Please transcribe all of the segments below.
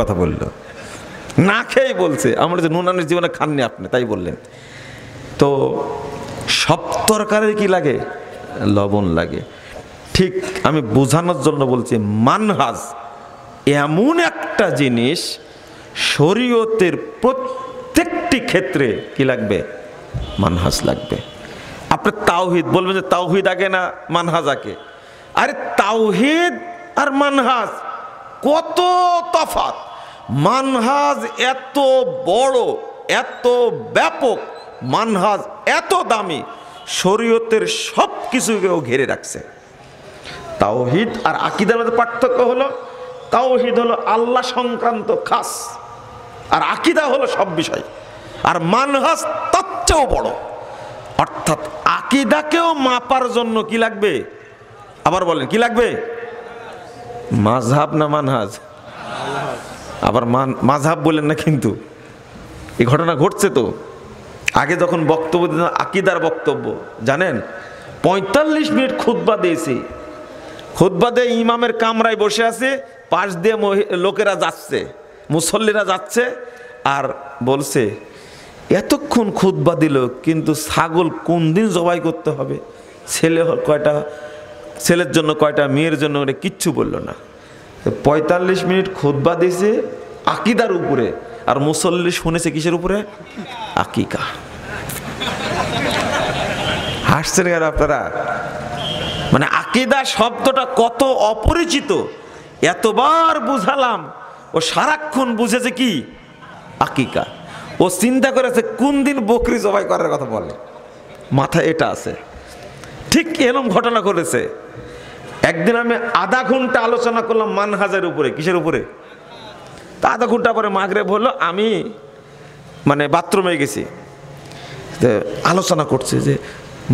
কথা বললো, না খেয়েই বলছে। আমরা যে নুনানের জীবনে খাননি আপনি, তাই বললেন। তো সব তরকারি কি লাগে? লবণ লাগে। ঠিক আমি বোঝানোর জন্য বলছি, মানহাজ এমন একটা জিনিস, শরীয়তের প্রত্যেকটি ক্ষেত্রে কি লাগবে? মানহাজ লাগবে। আপনি তাওহীদ বলবেন যে তাওহীদ আগে না মানহাজ আগে? আরে তাওহীদ আর মানহাজ কত তফাৎ! মানহাজ এত বড়, এত ব্যাপক, মানহাজ এত দামি, শরীয়তের সব কিছুকেও ঘিরে রাখছে। তাওহীদ আর আকীদার মধ্যে পার্থক্য হলো, তাওহীদ হলো আল্লাহ সংক্রান্ত খাস, আর আকীদা হলো সব বিষয়। আর মানহাজ তার চেয়েও বড়। অর্থাৎ আকীদাকেও মাপার জন্য কি লাগবে? আবার বলেন, কি লাগবে? মাযহাব না মানহাজ? আবার মাযহাব বলেন না, কিন্তু এই ঘটনা ঘটছে তো। আগে যখন বক্তব্য দিতেন, আকীদার বক্তব্য, জানেন 45 মিনিট খুতবা দিয়েছি। খুতবা দিয়ে ইমামের কামরায় বসে আছে, পাশ দিয়ে লোকেরা যাচ্ছে, মুসল্লিরা যাচ্ছে, আর বলছে এতক্ষণ খুতবা দিল, কিন্তু ছাগল কোন দিন জবাই করতে হবে, ছেলে কয়টা, ছেলের জন্য কয়টা, মেয়ের জন্য কিচ্ছু বললো না। 45 মিনিট খুতবা দিয়েছে আকীদার উপরে, আর মুসল্লি শুনেছে কিসের উপরে? আকিকা। হাসছেন কেন আপনারা? মানে আকীদা শব্দটা কত অপরিচিত, এতবার বুঝালাম, ও সারাক্ষণ বুঝেছে কি? আকিকা। ও চিন্তা করেছে কোন দিন বকরি জবাই করার কথা বলে, মাথায় এটা আছে। ঠিক এরকম ঘটনা করেছে। একদিন আমি আধা ঘন্টা আলোচনা করলাম মানহাজের উপরে। কিসের উপরে? তা আধা ঘন্টা পরে মাগরিব হলো, আমি মানে বাথরুমে গেছি, আলোচনা করছে যে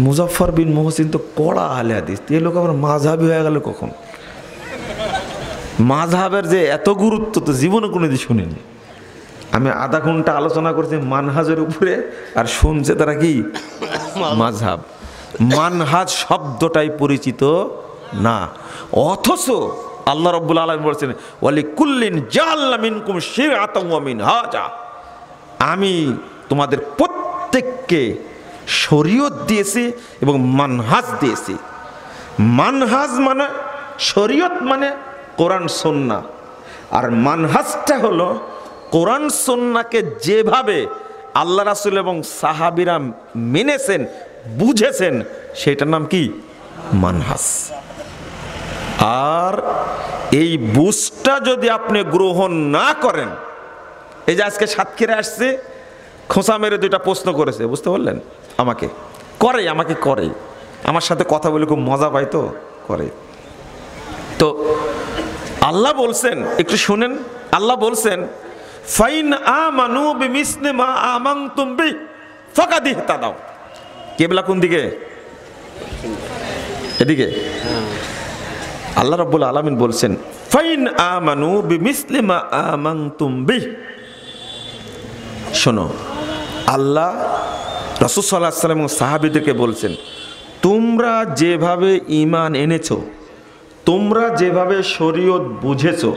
মুজাফফর বিন মুহসিন তো কড়া আহলে হাদিস, এই লোক আবার মাযহাবী হয়ে গেল কখন? মাযহাবের যে এত গুরুত্ব তো জীবনে কোনোদিন শুনিনি। আমি আধা ঘন্টা আলোচনা করছি মানহাজের উপরে, আর শুনছে তারা কি? মাযহাব। মানহাজ শব্দটাই পরিচিত না, অথচ আল্লাহ রাব্বুল আলামিন বলেছেন ওয়ালি কুল্লিন জাআলনা মিনকুম শিরআতান ওয়া মিনহাজা, আমি তোমাদের প্রত্যেককে শরীয়ত দিয়েছি এবং মানহাজ দিয়েছি। মানহাজ মানে শরীয়ত মানে কোরআন সুন্নাহ, আর মানহাজটা হলো কোরআন সুন্নাহকে যেভাবে আল্লাহ রাসূল এবং সাহাবীরা মেনেছেন, বুঝেছেন, সেটার নাম কি? মানহাজ। আর এই বুঝটা যদি আপনি গ্রহণ না করেন, এই যে আজকে সাতক্ষীরা আসছে, খোঁচা মেরে দুইটা প্রশ্ন করেছে, বুঝতে পারলেন? আমাকে করে আমার সাথে কথা বলে খুব মজা পাই, তো করে। তো আল্লাহ বলছেন, একটু শুনেন, আল্লাহ বলছেন ফাইন আমানু বিমিসলি মা আমানতুম বি ফাকাদ ইহতাদাও। কিবলা কোন দিকে? এদিকে। আল্লাহ রাব্বুল আলামিন বলছেন ফাইন আমানু বিমিসলি মা আমানতুম বি। শোনো, আল্লাহ রাসূল সাল্লাল্লাহু আলাইহি ওয়াসাল্লাম এবং সাহাবীদেরকে বলছেন, তোমরা যেভাবে ঈমান এনেছো, তোমরা যেভাবে শরীয়ত বুঝেছো।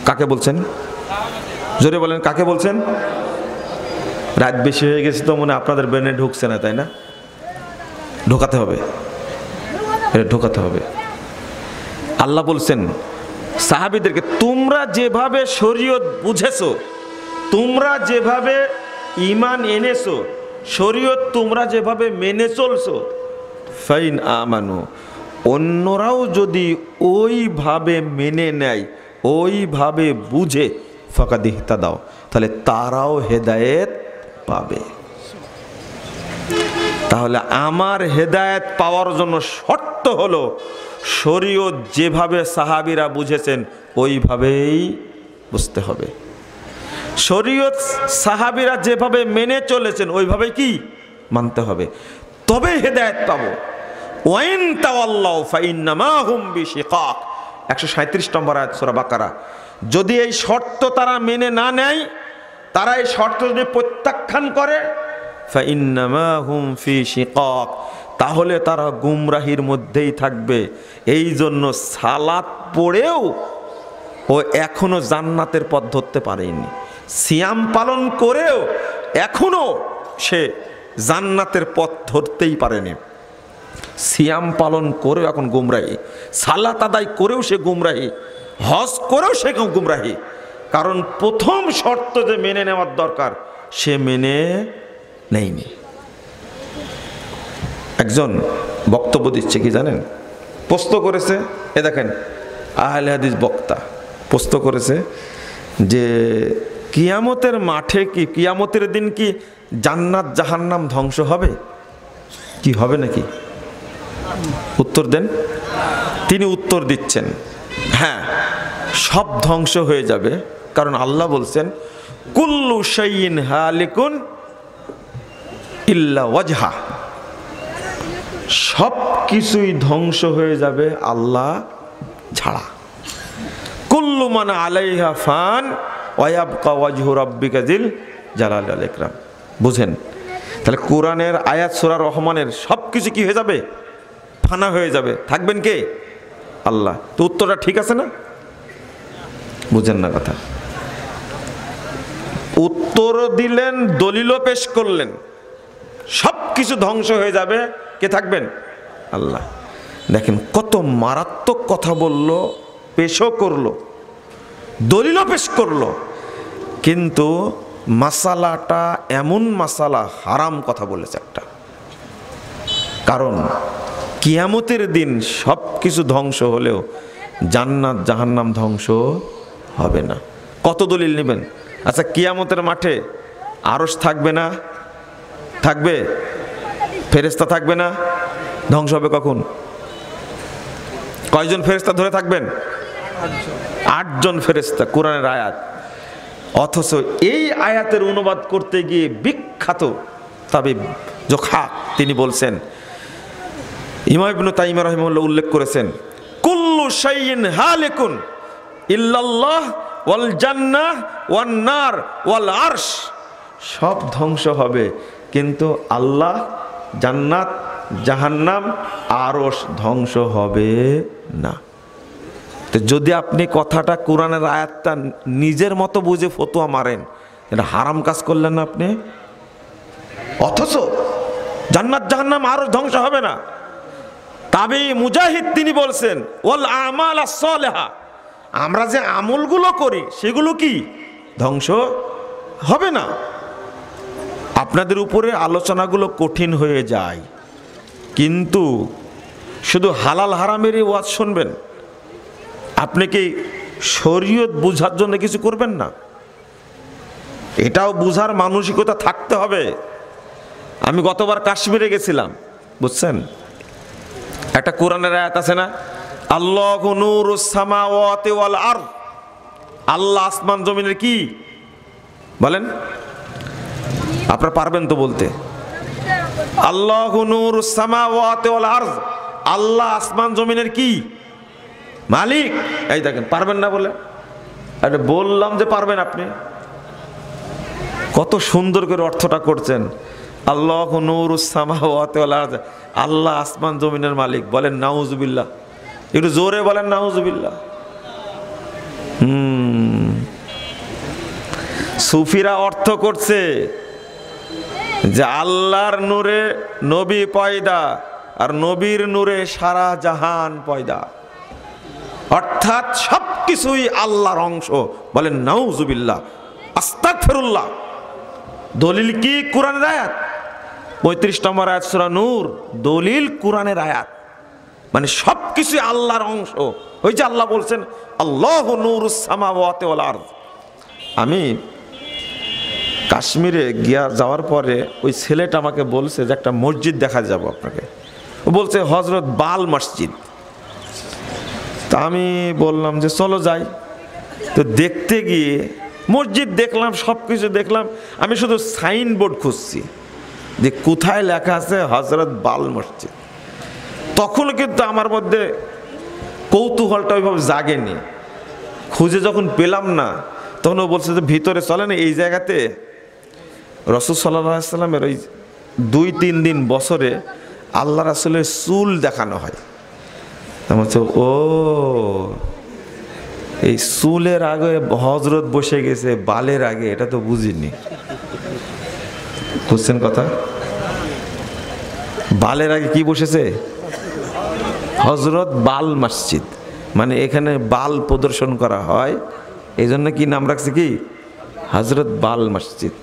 কাকে বলছেন? জোরে বলেন, কাকে বলছেন? রাত বেশি হয়ে গেছে তো মনে আপনাদের ব্রেনে ঢুকছে না, তাই না? ঢোকাতে হবে, এটা ঢোকাতে হবে। আল্লাহ বলছেন সাহাবীদেরকে, তোমরা যেভাবে শরীয়ত বুঝেছো, তোমরা যেভাবে ঈমান এনেছো, শরীয়ত তোমরা যেভাবে মেনে চলছো, ফাইন আমানু, অন্যরাও যদি ওইভাবে মেনে নেয়, ওইভাবে বুঝে, ফাকাদ ইহতাদাও, তাহলে তারাও হেদায়েত পাবে। তাহলে আমার হেদায়েত পাওয়ার জন্য শর্ত হলো শরীয়ত যেভাবে সাহাবীরা বুঝেছেন ওইভাবেই বুঝতে হবে। শরীয়ত সাহাবীরা যেভাবে মেনে চলেছেন ওইভাবে কি মানতে হবে, তবে হেদায়েত পাবো। ওয়াইন তাওয়াল্লাউ ফাইন্নামা হুম বিশিকাক, 137 নম্বর আয়াত সূরা বাকারা। যদি এই শর্ত তারা মেনে না নেয়, তারা এই শর্ত যদি প্রত্যাখ্যান করে, ফাইন্নামা হুম ফি শিকাক, তাহলে তারা গুমরাহির মধ্যেই থাকবে। এই জন্য সালাত পড়েও ও এখনো জান্নাতের পথ ধরতে পারেনি। সিয়াম পালন করেও এখনো সে জান্নাতের পথ ধরতেই পারেনি। সিয়াম পালন করেও এখন গুমরাহি, সালাত আদায় করেও সে গুমরাহি, হজ করেও সে গুমরাহি। কারণ প্রথম শর্ত যে মেনে নেওয়ার দরকার সে মেনে নেয়নি। একজন বক্তব্য দিচ্ছে কি জানেন, প্রশ্ন করেছে, এ দেখেন আহলে হাদিস বক্তা প্রশ্ন করেছে যে কিয়ামতের মাঠে কি, কিয়ামতের দিন কি জান্নাত জাহান্নাম ধ্বংস হবে, কি হবে নাকি? উত্তর দেন। তিনি উত্তর দিচ্ছেন, হ্যাঁ সব ধ্বংস হয়ে যাবে, কারণ আল্লাহ বলছেন কুল্লু শাইইন হালিকুন ইল্লা ওয়াজহা, সব কিছুই ধ্বংস হয়ে যাবে আল্লাহ ছাড়া। কুল্লু মান আলাইহা ফান ওয়া ইয়াবকা ওয়াজহু রাব্বিকা যিল জালালি ওয়াল ইকরাম। বুঝেন তাহলে কোরআনের আয়াত সূরা রহমানের সব কিছু কি হয়ে যাবে, ফানা হয়ে যাবে, থাকবেন কে? আল্লাহ। তো উত্তরটা ঠিক আছে না? বুঝেন না কথা। উত্তর দিলেন, দলিলও পেশ করলেন, সব কিছু ধ্বংস হয়ে যাবে, কে থাকবেন? আল্লাহ। দেখেন কত মারাত্মক কথা বলল, পেশও করলো, দলিলও পেশ করলো, কিন্তু মাসালাটা এমন মাসালা হারাম কথা বলেছে একটা। কারণ কিয়ামতের দিন সব কিছু ধ্বংস হলেও জান্নাত জাহান্নাম ধ্বংস হবে না। কত দলিল নেবেন? আচ্ছা কিয়ামতের মাঠে আরশ থাকবে না? থাকবে। ফেরেশতা থাকবে না? ধ্বংস হবে কখন? কয়জন ফেরেশতা ধরে থাকবেন? 8 জন ফেরেশতা, কোরআনের আয়াত। অথচ এই আয়াতের অনুবাদ করতে গিয়ে বিখ্যাত তাবিব যোখাক তিনি বলছেন, ইমাম ইবনে তাইমিয়া রাহিমাহুল্লাহ উল্লেখ করেছেন, কুল্লু শাইইন হালিকুন ইল্লাল্লাহ ওয়াল জান্নাহ ওয়ান নার ওয়াল আরশ, সব ধ্বংস হবে কিন্তু আল্লাহ, জান্নাত, জাহান্নাম, আরশ ধ্বংস হবে না। তো যদি আপনি কথাটা কোরআনের আয়াতটা নিজের মতো বুঝে ফতোয়া মারেন, এটা হারাম কাজ করলেন না আপনি। অথচ জান্নাত জাহান্নাম আরশ ধ্বংস হবে না। তাবি মুজাহিদ তিনি বলছেন ওয়াল আমাল আস-সালিহা, আমরা যে আমলগুলো করি সেগুলো কি ধ্বংস হবে না। আপনাদের উপরে আলোচনাগুলো কঠিন হয়ে যায়, কিন্তু শুধু হালাল হারামেরই ওয়াজ শুনবেন, আপনি কি শরীয়ত বুঝার জন্য কিছু করবেন না? এটাও বুঝার মানসিকতা থাকতে হবে। আমি গতবার কাশ্মীরে গেছিলাম, বুঝছেন, একটা কোরআনের আয়াত আছে না, আল্লাহু নূরুস সামাওয়াতি ওয়াল আরদ, আল্লাহ আসমান জমিনের কি বলেন? আপনারা পারবেন তো বলতে? আল্লাহু নূরুস সামাওয়াতি ওয়াল আরদ, আল্লাহ আসমান জমিনের কি মালিক। এই দেখেন পারবেন না বলে, আরে বললাম যে পারবেন আপনি। কত সুন্দর করে অর্থটা করছেন, আল্লাহু নূরুস সামাওয়াতি ওয়াল আরদ, আল্লাহ আসমান জমিনের মালিক। বলেন নাউজুবিল্লাহ, একটু জোরে বলেন নাউজুবিল্লাহ। সুফিরা অর্থ করছে যে আল্লাহর নূরে নবী পয়দা, আর নবীর নূরে সারা জাহান পয়দা, অর্থাৎ সবকিছুই আল্লাহর অংশ। বলেন নাউজুবিল্লাহ, আস্তাগফিরুল্লাহ। দলিল কি? কোরআনের আয়াত, 35 নম্বর আয়াত সূরা নূর, দলিল কোরআনের আয়াত। মানে সবকিছু আল্লাহর অংশ। ওই যে আল্লাহ বলছেন আল্লাহু নূরুস সামাওয়াতি ওয়াল আরদ। আমি কাশ্মীরে যাওয়ার পরে ওই ছেলেটা আমাকে বলছে যে একটা মসজিদ দেখা যাব আপনাকে, ও বলছে হযরত বাল মসজিদ। তা আমি বললাম যে চলো যাই। তো দেখতে গিয়ে মসজিদ দেখলাম, সব কিছু দেখলাম, আমি শুধু সাইনবোর্ড খুঁজছি যে কোথায় লেখা আছে হযরত বাল মসজিদ। তখনও কিন্তু আমার মধ্যে কৌতূহলটা ওইভাবে জাগেনি। খুঁজে যখন পেলাম না, তখন ও বলছে যে ভিতরে চলে না, এই জায়গাতে রাসূল সাল্লাল্লাহু আলাইহি সাল্লামের ওই 2-3 দিন বছরে আল্লাহ রাসূলের চুল দেখানো হয়। ও এই চুলের আগে হজরত বসে গেছে বালের আগে, এটা তো বুঝিনি। বুঝছেন কথা? বালের আগে কি বসেছে? হজরত বাল মসজিদ, মানে এখানে বাল প্রদর্শন করা হয়, এই জন্য কি নাম রাখছে কি হজরত বাল মসজিদ।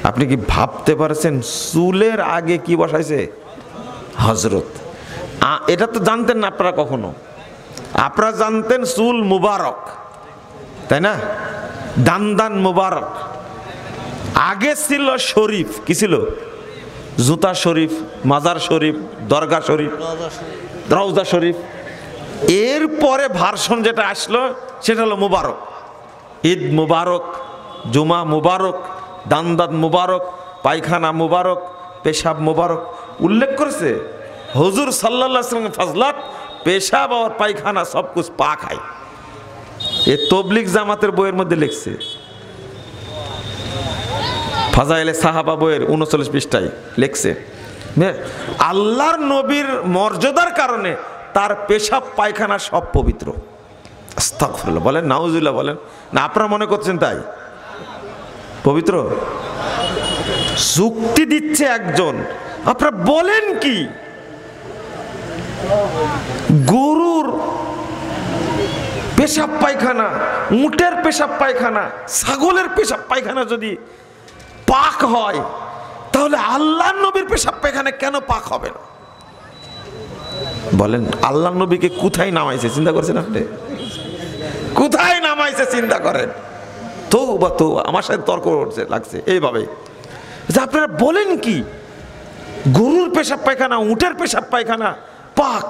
আপনি কি ভাবতে পারছেন চুলের আগে কি বসাইছে? হজরত। এটা তো জানতেন না আপনারা কখনো। আপনারা জানতেন চুল মুবারক, তাই না? দান মুবারক। আগে ছিল শরীফ, কি ছিল? জুতা শরীফ, মাজার শরীফ, দরগা শরীফ, রওজা শরীফ। এরপরে ভার্সন যেটা আসলো সেটা হলো মুবারক। ঈদ মুবারক, জুমা মুবারক, দান মুবারক, পায়খানা মুবারক, পেশাব মুবারক উল্লেখ করেছে হুজুর সাল্লাল্লাহু আলাইহি ওয়াসাল্লাম। ফাজলাত পেশাব আর পায়খানা সব কুছ পাক হয়। এ তবলিগ জামাতের বইয়ের মধ্যে লিখছে, ফাজাইলে সাহাবা বইয়ের 39 পৃষ্ঠায় লিখছে। আল্লাহর নবীর মর্যাদার কারণে তার পেশাব পায়খানা সব পবিত্র। আস্তাগফিরুল্লাহ বলেন, নাউজুবিল্লাহ বলেন না। আপনারা মনে করছেন তাই পবিত্র? যুক্তি দিচ্ছে একজন, আপনারা বলেন কি? গরুর পেশাব পায়খানা, উটের পেশাব পায়খানা, ছাগলের পেশাব পায়খানা যদি পাক হয়, তাহলে আল্লাহর নবীর পেশাব পায়খানা কেন পাক হবে না? বলেন, আল্লাহর নবীকে কোথায় নামাইছে চিন্তা করছেন আপনি? কোথায় নামাইছে চিন্তা করেন। তো বা তো আমার সাথে তর্ক করছে লাগছে এইভাবে যে আপনারা বলেন কি গরুর পেশাব পায়খানা, উটের পেশাব পায়খানা পাক,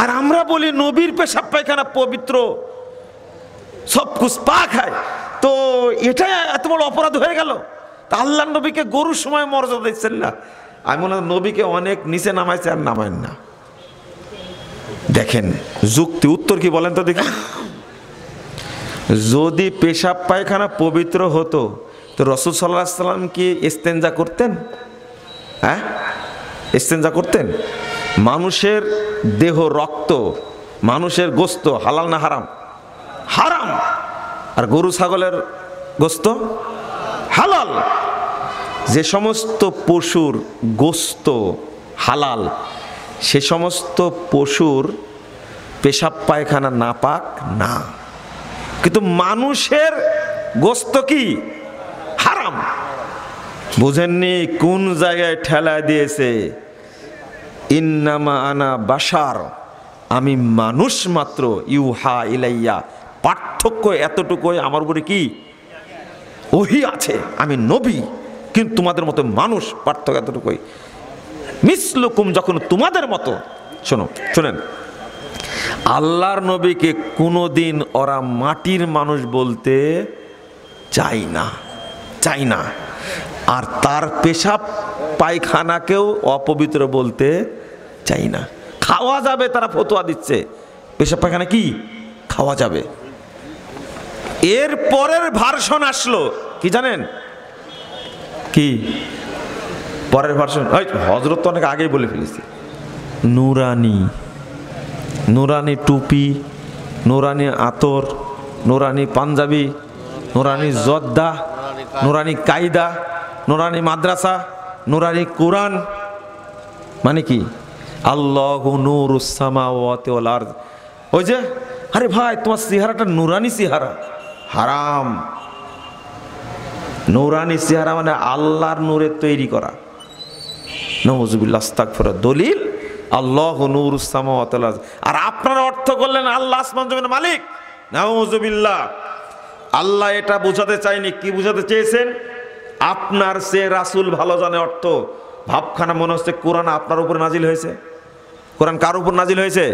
আর আমরা বলি নবীর পেশাব পায়খানা পবিত্র, সব কুছ পাক হয়। তো এটা এত বড় অপরাধ হয়ে গেল। তা আল্লাহর নবীকে গরুর সময় মর্যাদা দিচ্ছেন না। আমি মনে হয় নবীকে অনেক নিচে নামাইছে আর নামায়েন না। দেখেন যুক্তি, উত্তর কি বলেন তো দেখি। যদি পেশাব পায়খানা পবিত্র হতো তো রাসূল সাল্লাল্লাহু আলাইহি ওয়াসাল্লাম কি ইস্তেনজা করতেন? হ্যাঁ, ইস্তেনজা করতেন? মানুষের দেহ, রক্ত, মানুষের গোস্ত হালাল না হারাম? হারাম। আর গরু ছাগলের গোস্ত হালাল। যে সমস্ত পশুর গোস্ত হালাল, সে সমস্ত পশুর পেশাব পায়খানা নাপাক না, কিন্তু মানুষের গোস্ত কি হারাম। বুঝেননি কোন জায়গায় ঠেলা দিয়েছে? ইন্নামা আনা বাশার, আমি মানুষ মাত্র, ইউহা ইলাইয়া। পার্থক্য এতটুকুই, আমার উপরে কি ওহী আছে, আমি নবী কিন্তু তোমাদের মতো মানুষ। পার্থক্য এতটুকুই। মিসলুকুম, যখন তোমাদের মতো। শোনেন, আল্লাহর নবীকে কোনোদিন ওরা মাটির মানুষ বলতে চাই না, আর তার পেশাব পায়খানাকেও অপবিত্র বলতে চাই না। খাওয়া যাবে, তারা ফতোয়া দিচ্ছে পেশাব পায়খানা কি খাওয়া যাবে। এর পরের ভার্সন আসলো কি জানেন? কি পরের ভার্সন? হযরত তো অনেক আগেই বলে ফেলেছি। নুরানি টুপি, নুরানি আতর, নুরানি পাঞ্জাবি, নুরানি জর্দা, নুরানি কায়দা, নুরানি মাদ্রাসা, নুরানি কোরআন। মানে কি? আল্লাহু নূরুস সামাওয়াতি ওয়াল আরদ। ওই যে, আরে ভাই তোমার চেহারাটা নুরানি চেহারা। হারাম। নুরানি চেহারা মানে আল্লাহর নূরের তৈরি করা। নাউযুবিল্লাহ, আস্তাগফিরুল্লাহ। দলিল আল্লাহু নূরুস সামাওয়াতি ওয়াল আরদ। আর আপনারা অর্থ করলেন আল্লাহ আসমান জমিনের মালিক। নাউযুবিল্লাহ। আল্লাহ এটা বোঝাতে চাইনি। কি বোঝাতে চেয়েছেন? আপনার সে রাসূল ভালো জানে অর্থ। ভাবখানা মনে হচ্ছে কোরআন আপনার উপরে নাজিল হয়েছে। কোরআন কার উপর নাজিল হয়েছে?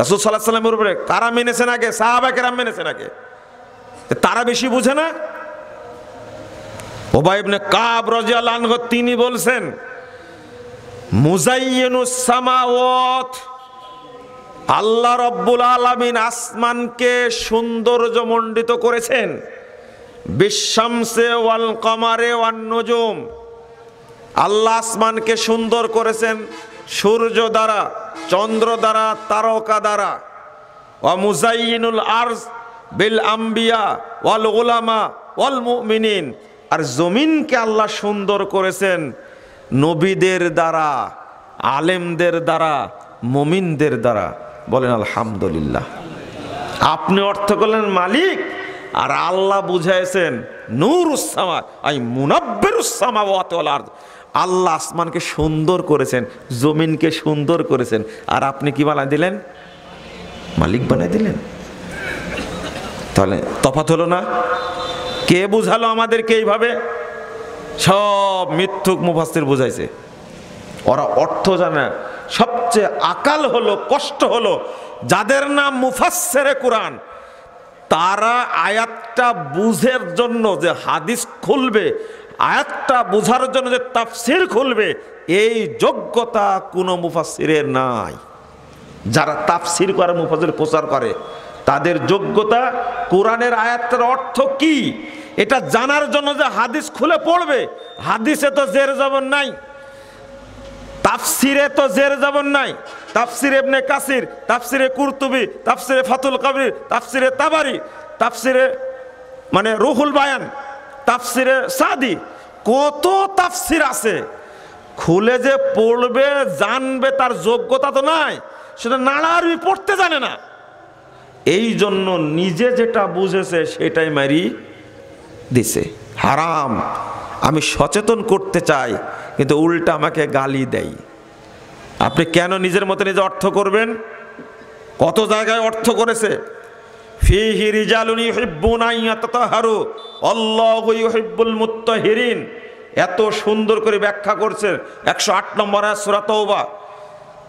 রাসূল সাল্লাল্লাহু আলাইহি ওয়াসাল্লামের উপরে। কারা মেনেছেন আগে? সাহাবা কেরাম মেনেছেন আগে। তারা বেশি বুঝে না? উবাই ইবনে কাব রাদিয়াল্লাহু আনহু তিনি বলছেন, মুজাইয়িনুস সামাওয়াত, আল্লাহ রাব্বুল আলামিন আসমানকে সৌন্দর্যমণ্ডিত করেছেন। বিশ-শামসে ওয়াল কমারে ওয়ান নুজুম, আল্লাহ আসমানকে সুন্দর করেছেন সূর্য দ্বারা, চন্দ্র দ্বারা, তারকা দ্বারা। ওয়া মুজাইয়িনুল আরজ বিল আম্বিয়া ওয়াল উলামা ওয়াল মুমিনিন, আর জমিনকে আল্লাহ সুন্দর করেছেন নবীদের দ্বারা, আলেমদের দ্বারা, মুমিনদের দ্বারা। বলেন আলহামদুলিল্লাহ। আপনি অর্থ করলেন মালিক, আর আল্লাহ বুঝাইছেন নূরুস সামা আই মুনাব্বিরুস সামাওয়াতি ওয়াল আরদ। আল্লাহ আসমানকে সুন্দর করেছেন, জমিনকে সুন্দর করেছেন, আর আপনি কি বানাই দিলেন? মালিক বানাই দিলেন। তাহলে তফাৎ হলো না? কে বুঝালো আমাদেরকে এইভাবে? সব মিথ্যুক মুফাসসির বুঝাইছে, ওরা অর্থ জানে। সবচেয়ে আকাল হলো, কষ্ট হলো যাদের নাম মুফাসসিরে কোরআন, তারা আয়াতটা বুঝের জন্য যে হাদিস খুলবে, আয়াতটা বুঝার জন্য যে তাফসির খুলবে, এই যোগ্যতা কোনো মুফাসসিরের নাই। যারা তাফসির করে, মুফাসসির প্রচার করে, তাদের যোগ্যতা কোরআনের আয়াতের অর্থ কি এটা জানার জন্য যে হাদিস খুলে পড়বে। হাদিসে তো জের জবর নাই, তাফসিরে তো জের জবর নাই। তাফসিরে ইবনে কাসির, তাফসিরে কুরতুবি, তাফসিরে ফাতুল কাবির, তাফসিরে তাবারি, তাফসিরে মানে রুহুল বায়ান, তাফসিরে সাদি, কত তাফসির আছে। খুলে যে পড়বে, জানবে, তার যোগ্যতা তো নাই। সেটা নাড়া আরবি পড়তে জানে না। এই জন্য নিজে যেটা বুঝেছে সেটাই মারি দিছে। হারাম। আমি সচেতন করতে চাই, কিন্তু উল্টা আমাকে গালি দেয়। আপনি কেন নিজের মতো নিজে অর্থ করবেন? কত জায়গায় অর্থ করেছে। ফিহি রিজালুন ইউহিব্বুনা আন ইয়াতাতাহহারু আল্লাহু ইউহিব্বুল মুত্তাহিরিন। এত সুন্দর করে ব্যাখ্যা করছে 108 নম্বর আয়াত সূরা তাওবা।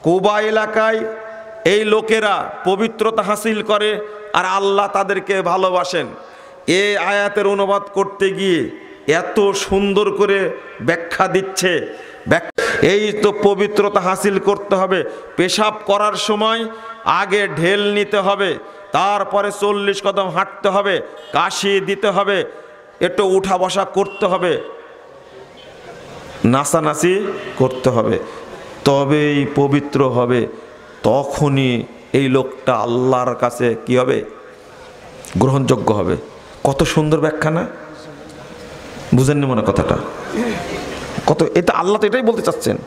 কুবা এলাকায় এই লোকেরা পবিত্রতা হাসিল করে, আর আল্লাহ তাদেরকে ভালোবাসেন। এই আয়াতের অনুবাদ করতে গিয়ে এত সুন্দর করে ব্যাখ্যা দিচ্ছে। এই তো পবিত্রতা হাসিল করতে হবে, পেশাব করার সময় আগে ঢেল নিতে হবে, তারপরে 40 কদম হাঁটতে হবে, কাশি দিতে হবে, একটু উঠা বসা করতে হবে, নাচানাচি করতে হবে, তবেই পবিত্র হবে। তখনই এই লোকটা আল্লাহর কাছে কি হবে? গ্রহণযোগ্য হবে। কত সুন্দর ব্যাখ্যা না? বুঝেননি মনে কথাটা? কত, এটা আল্লাহ তো এটাই বলতে চাচ্ছেন।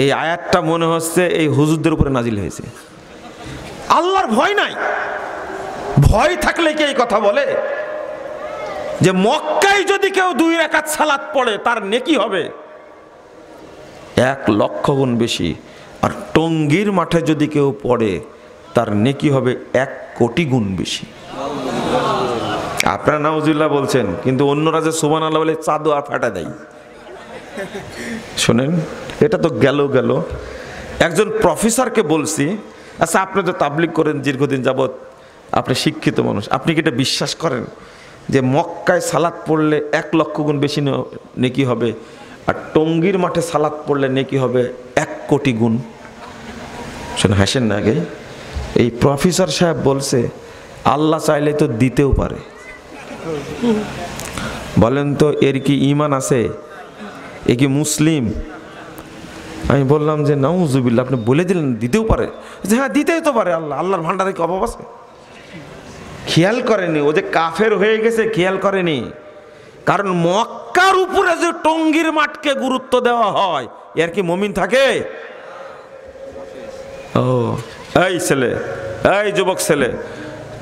এই আয়াতটা মনে হচ্ছে এই হুজুরদের উপরে নাজিল হয়েছে। আল্লাহর ভয় নাই। ভয় থাকলে কি এই কথা বলে যে মক্কায় যদি কেউ 2 রাকাত সালাত পড়ে তার নেকি হবে 1 লক্ষ গুণ বেশি, আর টঙ্গীর মাঠে যদি কেউ পড়ে তার নেকি হবে 1 কোটি গুণ বেশি। আপনারা নাউজুবিল্লাহ বলছেন, কিন্তু অন্যরা যে সুবহানাল্লাহ বলে চাঁদও আর ফাটা দেয়। শোনেন, এটা তো গেল। একজন প্রফেসরকে বলছি, আচ্ছা আপনি তো তাবলিগ করেন দীর্ঘদিন যাবৎ, আপনি শিক্ষিত মানুষ, আপনি কি এটা বিশ্বাস করেন যে মক্কায় সালাত পড়লে 1 লক্ষ গুণ বেশি নেকি হবে, আর টঙ্গীর মাঠে সালাত পড়লে নেকি হবে 1 কোটি গুণ? শোনো, হাসেন না আগে। এই প্রফেসর সাহেব বলছে আল্লাহ চাইলে তো দিতেও পারে। বলেন তো এর কি ঈমান আছে? এ কি মুসলিম? আমি বললাম যে নাউজুবিল্লাহ, আপনি বলে দিলেন দিতেও পারে। যে হ্যাঁ, দিতেই তো পারে। আল্লাহর ভান্ডারে কি অভাব আছে? খেয়াল করেনি, ও যে কাফের হয়ে গেছে খেয়াল করেনি। কারণ মক্কার উপরে যে টঙ্গীর মাঠকে গুরুত্ব দেওয়া হয়, এর কি মুমিন থাকে? ও এই ছেলে, এই যুবক ছেলে,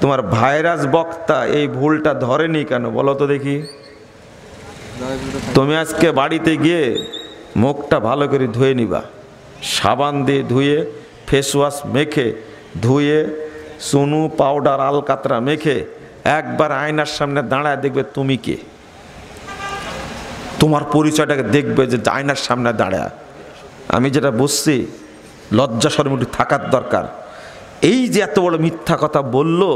তোমার ভাইরাস বক্তা এই ভুলটা ধরেনি কেন বলো তো দেখি? তুমি আজকে বাড়িতে গিয়ে মুখটা ভালো করে ধুয়ে নিবা, সাবান দিয়ে ধুয়ে, ফেস ওয়াশ মেখে ধুয়ে, চুনু পাউডার আলকাতরা মেখে একবার আয়নার সামনে দাঁড়ায় দেখবে তুমি কে। তোমার পরিচয়টাকে দেখবে যে আয়নার সামনে দাঁড়ায়। আমি যেটা বুঝছি, লজ্জা শরম একটু থাকার দরকার। এই যে এত বড় মিথ্যা কথা বললো,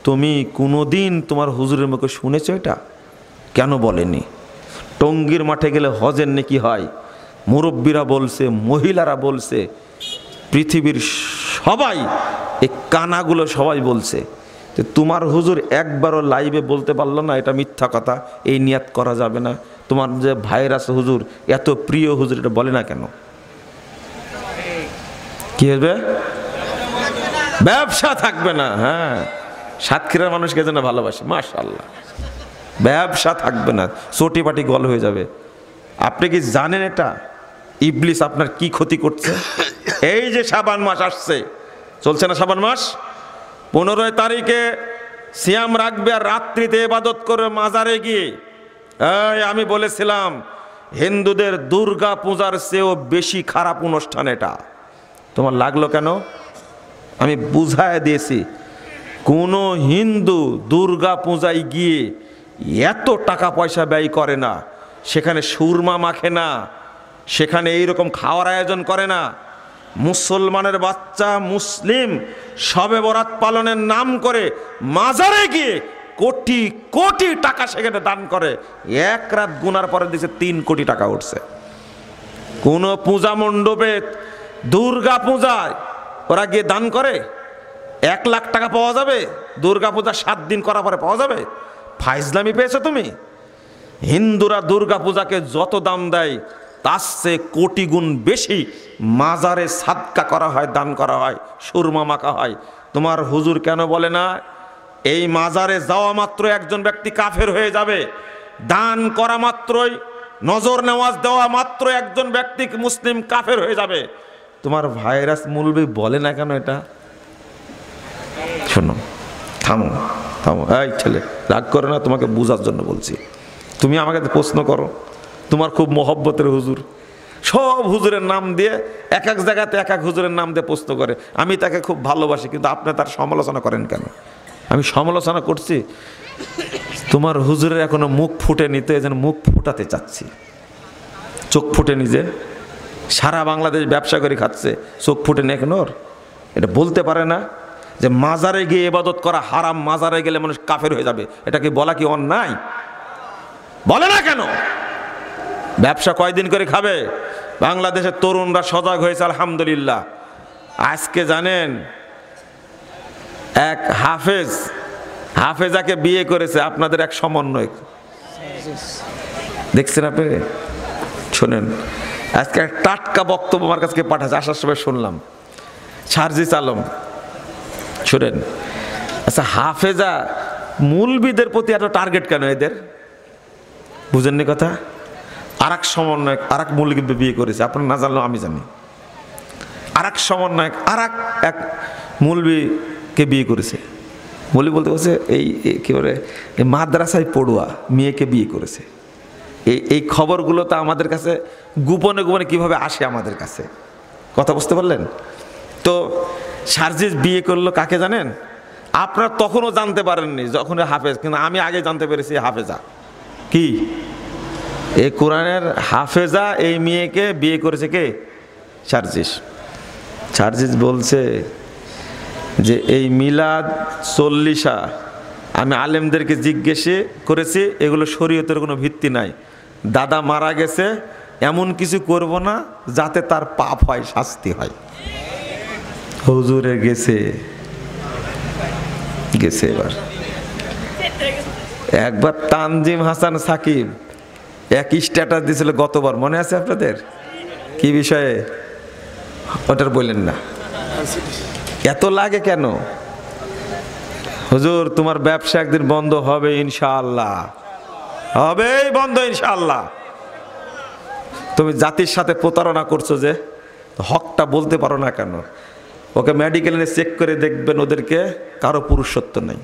তুমি কোনোদিন তোমার হুজুরের মুখে শুনেছো এটা? কেন বলেনি? টঙ্গীর মাঠে গেলে হজের নেকি হয়, মুরব্বীরা বলছে, মহিলারা বলছে, পৃথিবীর সবাই, এই কানাগুলো সবাই বলছে। তো তোমার হুজুর একবারও লাইভে বলতে পারলো না এটা মিথ্যা কথা, এই নিয়াত করা যাবে না? তোমার যে ভাইরাস হুজুর, এত প্রিয় হুজুর, এটা বলে না কেন? কি হবে? ব্যবসা থাকবে না। হ্যাঁ, সাতক্ষীরার মানুষকে যেন ভালোবাসি, মাশাআল্লাহ। ব্যবসা থাকবে না, চটি পাটি গল হয়ে যাবে। আপনি কি জানেন এটা ইবলিস আপনার কি ক্ষতি করছে? এই যে শাবান মাস আসছে, চলছে না শাবান মাস, 15 তারিখে সিয়াম রাখবে আর রাত্রিতে ইবাদত করে মাজারে গিয়ে। আমি বলেছিলাম হিন্দুদের দুর্গা পূজার চেয়েও বেশি খারাপ অনুষ্ঠান এটা। তোমার লাগলো কেন? আমি বুঝায় দিয়েছি, কোনো হিন্দু দুর্গা পূজায় গিয়ে এত টাকা পয়সা ব্যয় করে না, সেখানে সুরমা মাখে না, সেখানে এইরকম খাওয়ার আয়োজন করে না। মুসলমানের বাচ্চা মুসলিম শবে বরাত পালনের নাম করে মাজারে গিয়ে কোটি কোটি টাকা সেখানে দান করে। এক রাত গুনার পরে দিচ্ছে 3 কোটি টাকা উঠছে। কোন পূজা মণ্ডপে দুর্গা পূজায় ওরা গিয়ে দান করে 1 লাখ টাকা পাওয়া যাবে? দুর্গা পূজা 7 দিন করার পরে পাওয়া যাবে? ফাইজলামি পেয়েছো তুমি? হিন্দুরা দুর্গা পূজাকে যত দাম দেয় তার চেয়ে কোটি গুণ বেশি মাজারে সাদকা করা হয়, দান করা হয়, সুরমা মাখা হয়। তোমার হুজুর কেন বলে না এই মাজারে যাওয়া মাত্র একজন ব্যক্তি কাফের হয়ে যাবে, দান করা মাত্রই, নজর নেওয়াজ দেওয়া মাত্র একজন ব্যক্তি মুসলিম কাফের হয়ে যাবে? তোমার ভাইরাস মৌলবি বলে না কেন এটা? শোনো, থামো থামো, এই ছেলে রাগ করে না, তোমাকে বোঝার জন্য বলছি। তুমি আমাকে প্রশ্ন করো, তোমার খুব মহব্বতের হুজুর, সব হুজুরের নাম দিয়ে এক এক জায়গাতে এক এক হুজুরের নাম দিয়ে প্রশ্ন করে, আমি তাকে খুব ভালোবাসি, কিন্তু আপনি তার সমালোচনা করেন কেন? আমি সমালোচনা করছি, তোমার হুজুরের এখনো মুখ ফুটে নিতে, যেন মুখ ফুটাতে চাচ্ছি। চোখ ফুটে নিজে সারা বাংলাদেশ ব্যবসা করে খাচ্ছে, চোখ ফুটে নেই কেন? এটা বলতে পারে না যে মাজারে গিয়ে ইবাদত করা হারাম, মাজারে গেলে মানুষ কাফের হয়ে যাবে? এটা কি বলা কি অন্যায়? বলে না কেন? ব্যবসা কয়দিন করে খাবে? বাংলাদেশের তরুণরা সজাগ হয়েছে আলহামদুলিল্লাহ। আজকে জানেন এক হাফেজাকে বিয়ে করেছে আপনাদের এক সমন্বয়ক, দেখছেন আপনি? শোনেন, আজকে এক টাটকা বক্তব্য আমার কাছে পাঠাচ্ছে, আসার সময় শুনলাম, সার্জিস আলম। শোনেন, আচ্ছা হাফেজা মুলবিদের প্রতি এত টার্গেট কেন এদের? বুঝেননি কথা? আর এক সমন্বয়ক আর এক মৌলবী বিয়ে করেছে, আপনার না জানলেও আমি জানি। আর এক সমন্বয়ক আর এক মৌলবীকে বিয়ে করেছে। মৌলবী বলতে বলছে এই কি বলে মাদ্রাসায় পড়ুয়া মেয়েকে বিয়ে করেছে। এই খবরগুলো তো আমাদের কাছে গোপনে গোপনে কিভাবে আসে আমাদের কাছে, কথা বুঝতে পারলেন তো? সার্জিস বিয়ে করলো কাকে জানেন? আপনারা তখনও জানতে পারেননি যখন হাফেজ, কিন্তু আমি আগে জানতে পেরেছি হাফেজা কি। এই কোরআনের হাফেজা এই মেয়েকে বিয়ে করেছে কে? সার্জিস বলছে যে এই মিলাদ 40 আমি আলেমদেরকে জিজ্ঞেস করেছি, এগুলো শরীয়তের কোনো ভিত্তি নাই। দাদা মারা গেছে, এমন কিছু করব না যাতে তার পাপ হয়, শাস্তি হয়। হুজুরে গেছে একবার তানজিম হাসান সাকিব এক স্ট্যাটাস দিয়েছিল গতবার, মনে আছে আপনাদের? কি বিষয়ে? ওটার বললেন না, এত লাগে কেন? হুজুর তোমার ব্যবসা একদিন বন্ধ হবে ইনশাআল্লাহ, হবেই বন্ধ ইনশাআল্লাহ। তুমি জাতির সাথে প্রতারণা করছো যে, হকটা বলতে পারো না কেন? ওকে মেডিকেলে চেক করে দেখবেন, ওদেরকে কারো পুরুষত্ব নেই,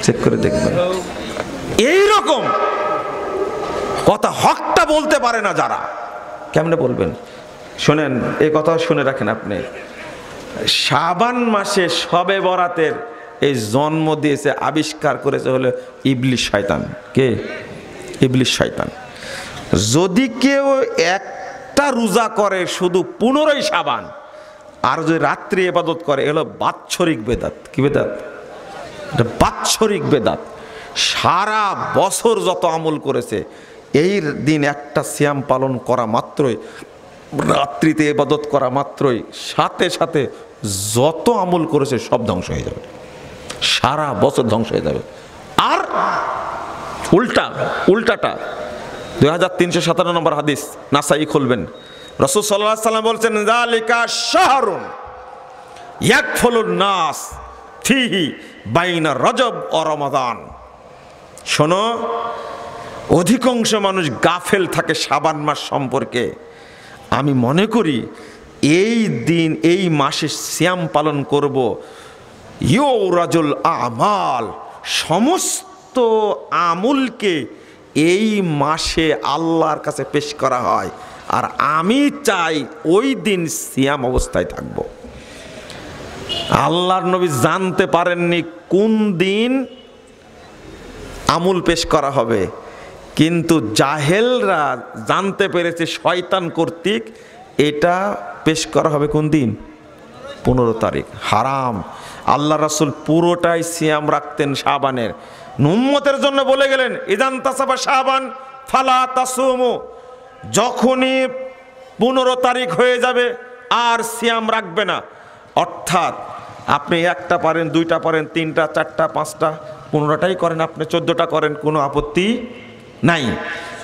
চেক করে দেখবেন। এইরকম কথা হকটা বলতে পারে না যারা, কেমনে বলবেন? শোনেন, এই কথা শুনে রাখেন আপনি। শাবান মাসে শবে বরাতের এই জন্ম দিয়েছে, আবিষ্কার করেছে হলো ইবলিস শয়তান। কে? ইবলিস শয়তান। যদি কেউ একটা রোজা করে শুধু 15ই শাবান, আর যদি রাত্রি ইবাদত করে, এগুলো বাৎসরিক বেদাত। কি বেদাত? এটা বাৎসরিক বেদাত। সারা বছর যত আমল করেছে, এই দিন একটা সিয়াম পালন করা মাত্রই, রাত্রিতে ইবাদত করা মাত্রই, সাথে সাথে যত আমল করেছে সব ধ্বংস হয়ে যাবে, সারা বছর ধ্বংস হয়ে যাবে। আর উল্টাটা 2357 নম্বর হাদিস, নাসাই খুলবেন, রাসূল সাল্লাল্লাহু আলাইহি ওয়াসাল্লাম বলছেন, যালিকা শাহরুন ইয়াকফুলুন নাস ফিহি বাইনা রজব ও রমাদান। শোনো, অধিকাংশ মানুষ গাফেল থাকে শাবান মাস সম্পর্কে। আমি মনে করি এই দিন, এই মাসে সিয়াম পালন করব, ইউরাজুল আমাল, সমস্ত আমলকে এই মাসে আল্লাহর কাছে পেশ করা হয়। আর আমি চাই ওই দিন সিয়াম অবস্থায় থাকব। আল্লাহর নবী জানতে পারেননি কোন দিন আমল পেশ করা হবে, কিন্তু জাহেলরা জানতে পেরেছে শয়তান কর্তৃক এটা পেশ করা হবে কোন দিন? 15 তারিখ। হারাম। আল্লাহ রাসূল পুরোটাই সিয়াম রাখতেন শাবানের। উম্মতের জন্য বলে গেলেন, ইদান তাসাবা শাবান ফালা তাসুমু, যখনই 15 তারিখ হয়ে যাবে আর সিয়াম রাখবে না। অর্থাৎ আপনি একটা পারেন, দুইটা পারেন, তিনটা, চারটা, পাঁচটা, 15টাই করেন, আপনি 14টা করেন, কোনো আপত্তি নাই,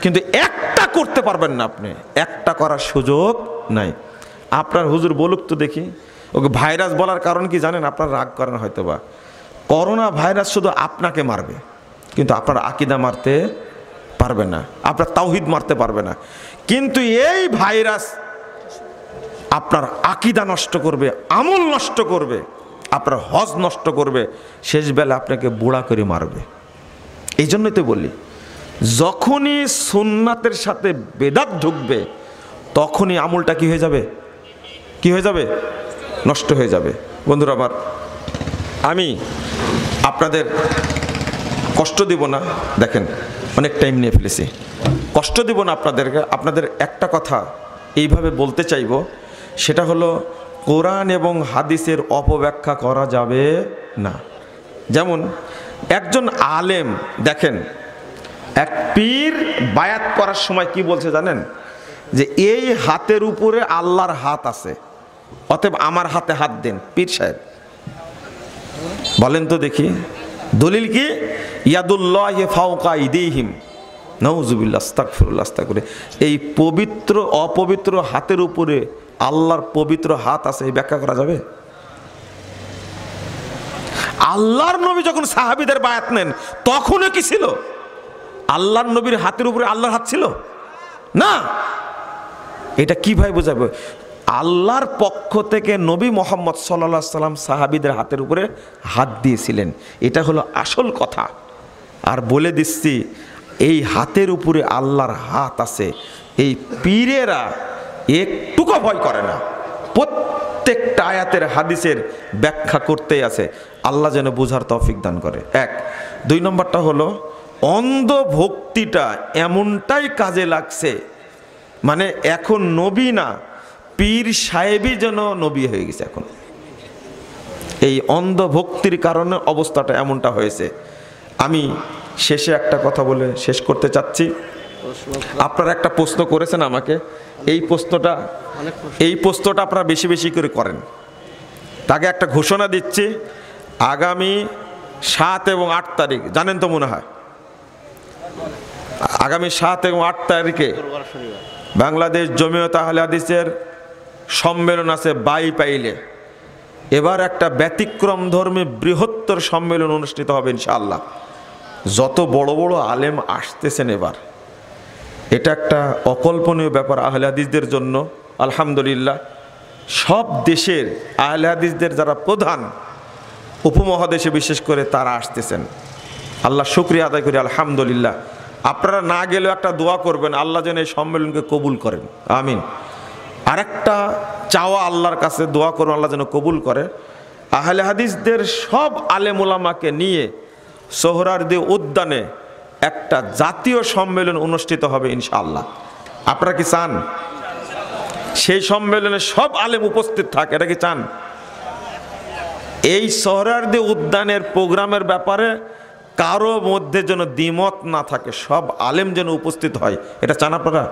কিন্তু একটা করতে পারবেন না। আপনি একটা করার সুযোগ নাই। আপনার হুজুর বলুক তো দেখি, ওকে ভাইরাস বলার কারণ কি জানেন? আপনার রাগ করেন হয়তো বা। করোনা ভাইরাস শুধু আপনাকে মারবে, কিন্তু আপনার আকীদা মারতে পারবে না, আপনার তাওহীদ মারতে পারবে না। কিন্তু এই ভাইরাস আপনার আকীদা নষ্ট করবে, আমল নষ্ট করবে, আপনার হজ নষ্ট করবে, শেষ বেলা আপনাকে বুড়া করে মারবে। এই জন্যই তো বলি, যখনই সুন্নাতের সাথে বেদাত ঢুকবে তখনই আমলটা কি হয়ে যাবে? কি হয়ে যাবে? নষ্ট হয়ে যাবে। বন্ধুরা আমার, আমি আপনাদের কষ্ট দিব না, দেখেন অনেক টাইম নিয়ে ফেলেছি, কষ্ট দিব না আপনাদেরকে। আপনাদের একটা কথা এইভাবে বলতে চাইব, সেটা হলো কোরআন এবং হাদিসের অপব্যাখ্যা করা যাবে না। যেমন একজন আলেম, দেখেন এক পীর বায়াত করার সময় কি বলছে জানেন? যে এই হাতের উপরে আল্লাহর হাত আছে, অতএব আমার হাতে হাত দেন। পীর সাহেব বলেন তো দেখি, দলিল কি? ইয়াদুল্লাহি ফাওকা আইদিহিম, নাউযুবিল্লাহ, আস্তাগফিরুল্লাহ, আস্তাগফিরুল্লাহ। এই পবিত্র অপবিত্র হাতের উপরে আল্লাহর পবিত্র হাত আছে, এই ব্যাখ্যা করা যাবে? আল্লাহর নবী যখন সাহাবীদের বায়াত নেন তখনও কি ছিল? আল্লাহর নবীর হাতের উপরে আল্লাহর হাত ছিল না। এটা কিভাবে বোঝাবে? আল্লাহর পক্ষ থেকে নবী মুহাম্মদ সাল্লাল্লাহু আলাইহি সাল্লাম সাহাবীদের হাতের উপরে হাত দিয়েছিলেন, এটা হলো আসল কথা। আর বলে দিচ্ছি, এই হাতের উপরে আল্লাহর হাত আছে, এই পীরেরা একটুকু ভয় করে না, প্রত্যেকটা আয়াতের হাদিসের ব্যাখ্যা করতেই আছে। আল্লাহ যেন বুঝার তৌফিক দান করে। এক। দুই নম্বরটা হলো, অন্ধ ভক্তিটা এমনটাই কাজে লাগছে, মানে এখন নবী না, পীর সাহেবই যেন নবী হয়ে গেছে এখন। এই অন্ধ ভক্তির কারণে অবস্থাটা এমনটা হয়েছে। আমি শেষে একটা কথা বলে শেষ করতে চাচ্ছি। আপনারা একটা প্রশ্ন করেছেন আমাকে, এই প্রশ্নটা আপনারা বেশি বেশি করে করেন। তাকে একটা ঘোষণা দিচ্ছি, আগামী 7 এবং 8 তারিখ, জানেন তো মনে হয়, আগামী 7 এবং 8 তারিখে বাংলাদেশ জমিয়ত আহলে হাদিসের সম্মেলন আছে বাইপাইলে। এবার একটা ব্যতিক্রম ধর্মী বৃহত্তর সম্মেলন অনুষ্ঠিত হবে ইনশাআল্লাহ। যত বড় বড় আলেম আসতেছেন এবার, এটা একটা অকল্পনীয় ব্যাপার আহলে হাদিসদের জন্য। আলহামদুলিল্লাহ, সব দেশের আহলে হাদিসদের যারা প্রধান, উপমহাদেশে বিশেষ করে, তারা আসতেছেন। আল্লাহ শুকরিয়া আদায় করি, আলহামদুলিল্লাহ। আপনারা না গেলেও একটা দোয়া করবেন, আল্লাহ যেন এই সম্মেলনকে কবুল করেন, আমিন। আরেকটা চাওয়া, আল্লাহর কাছে দোয়া করুন আল্লাহ যেন কবুল করে। আহলে হাদিসদের সব আলেম ওলামাকে নিয়ে সোহরাওয়ার্দী উদ্যানে একটা জাতীয় সম্মেলন অনুষ্ঠিত হবে ইনশাআল্লাহ। আপনারা কি চান সেই সম্মেলনে সব আলেম উপস্থিত থাকে? এটা কি চান? এই সোহরাওয়ার্দী উদ্যানের প্রোগ্রামের ব্যাপারে কারো মধ্যে যেন দ্বিমত না থাকে, সব আলেম যেন উপস্থিত হয়, এটা চান আপনারা?